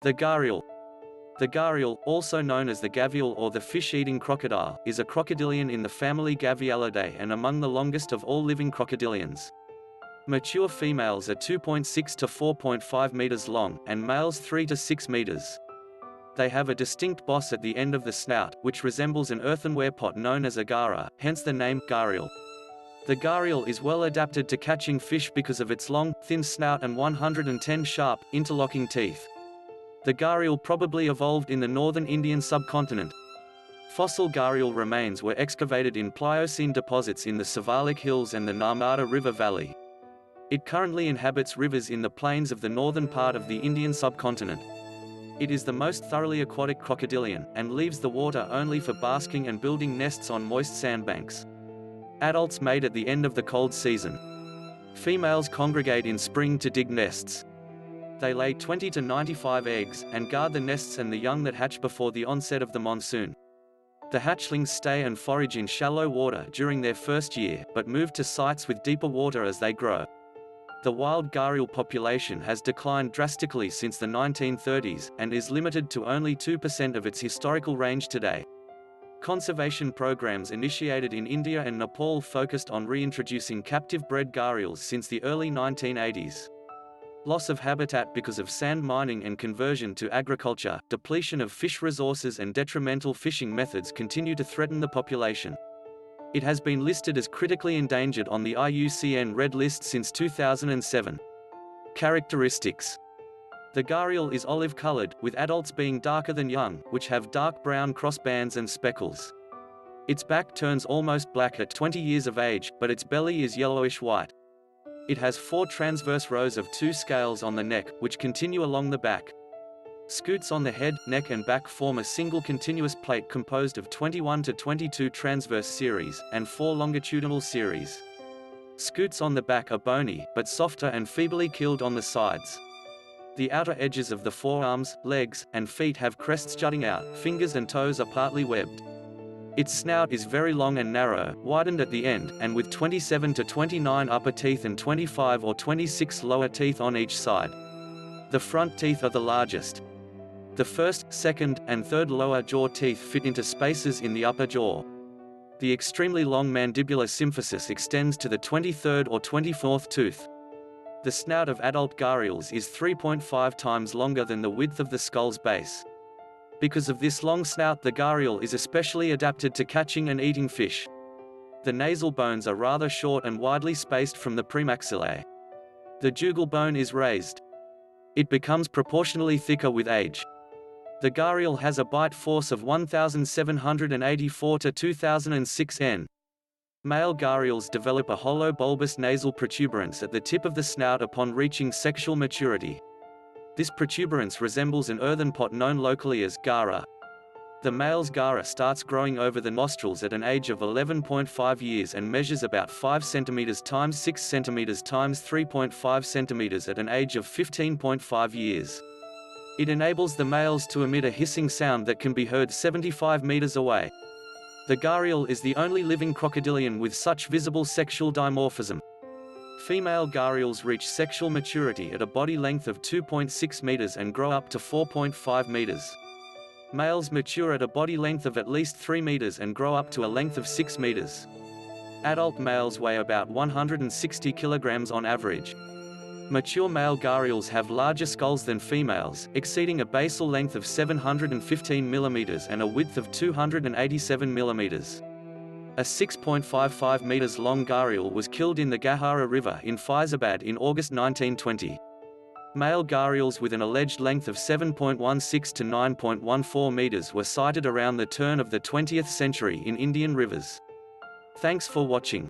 The gharial. The gharial, also known as the gavial or the fish-eating crocodile, is a crocodilian in the family Gavialidae and among the longest of all living crocodilians. Mature females are 2.6 to 4.5 meters long, and males 3 to 6 meters. They have a distinct boss at the end of the snout, which resembles an earthenware pot known as a gara, hence the name gharial. The gharial is well adapted to catching fish because of its long, thin snout and 110 sharp, interlocking teeth. The gharial probably evolved in the northern Indian subcontinent. Fossil gharial remains were excavated in Pliocene deposits in the Siwalik Hills and the Narmada River Valley. It currently inhabits rivers in the plains of the northern part of the Indian subcontinent. It is the most thoroughly aquatic crocodilian, and leaves the water only for basking and building nests on moist sandbanks. Adults mate at the end of the cold season. Females congregate in spring to dig nests. They lay 20 to 95 eggs, and guard the nests and the young that hatch before the onset of the monsoon. The hatchlings stay and forage in shallow water during their first year, but move to sites with deeper water as they grow. The wild gharial population has declined drastically since the 1930s, and is limited to only 2% of its historical range today. Conservation programs initiated in India and Nepal focused on reintroducing captive-bred gharials since the early 1980s. Loss of habitat because of sand mining and conversion to agriculture, depletion of fish resources and detrimental fishing methods continue to threaten the population. It has been listed as critically endangered on the IUCN Red List since 2007. Characteristics. The gharial is olive-colored, with adults being darker than young, which have dark brown crossbands and speckles. Its back turns almost black at 20 years of age, but its belly is yellowish-white. It has 4 transverse rows of 2 scales on the neck, which continue along the back. Scutes on the head, neck and back form a single continuous plate composed of 21 to 22 transverse series, and 4 longitudinal series. Scutes on the back are bony, but softer and feebly keeled on the sides. The outer edges of the forearms, legs, and feet have crests jutting out, fingers and toes are partly webbed. Its snout is very long and narrow, widened at the end, and with 27 to 29 upper teeth and 25 or 26 lower teeth on each side. The front teeth are the largest. The first, second, and third lower jaw teeth fit into spaces in the upper jaw. The extremely long mandibular symphysis extends to the 23rd or 24th tooth. The snout of adult gharials is 3.5 times longer than the width of the skull's base. Because of this long snout, the gharial is especially adapted to catching and eating fish. The nasal bones are rather short and widely spaced from the premaxillae. The jugal bone is raised. It becomes proportionally thicker with age. The gharial has a bite force of 1,784 to 2,006 N. Male gharials develop a hollow bulbous nasal protuberance at the tip of the snout upon reaching sexual maturity. This protuberance resembles an earthen pot known locally as gara. The male's gara starts growing over the nostrils at an age of 11.5 years and measures about 5 cm x 6 cm x 3.5 cm at an age of 15.5 years. It enables the males to emit a hissing sound that can be heard 75 meters away. The gharial is the only living crocodilian with such visible sexual dimorphism. Female gharials reach sexual maturity at a body length of 2.6 meters and grow up to 4.5 meters. Males mature at a body length of at least 3 meters and grow up to a length of 6 meters. Adult males weigh about 160 kilograms on average. Mature male gharials have larger skulls than females, exceeding a basal length of 715 millimeters and a width of 287 millimeters. A 6.55 meters long gharial was killed in the Gahara River in Faizabad in August 1920. Male gharials with an alleged length of 7.16 to 9.14 meters were sighted around the turn of the 20th century in Indian rivers. Thanks for watching.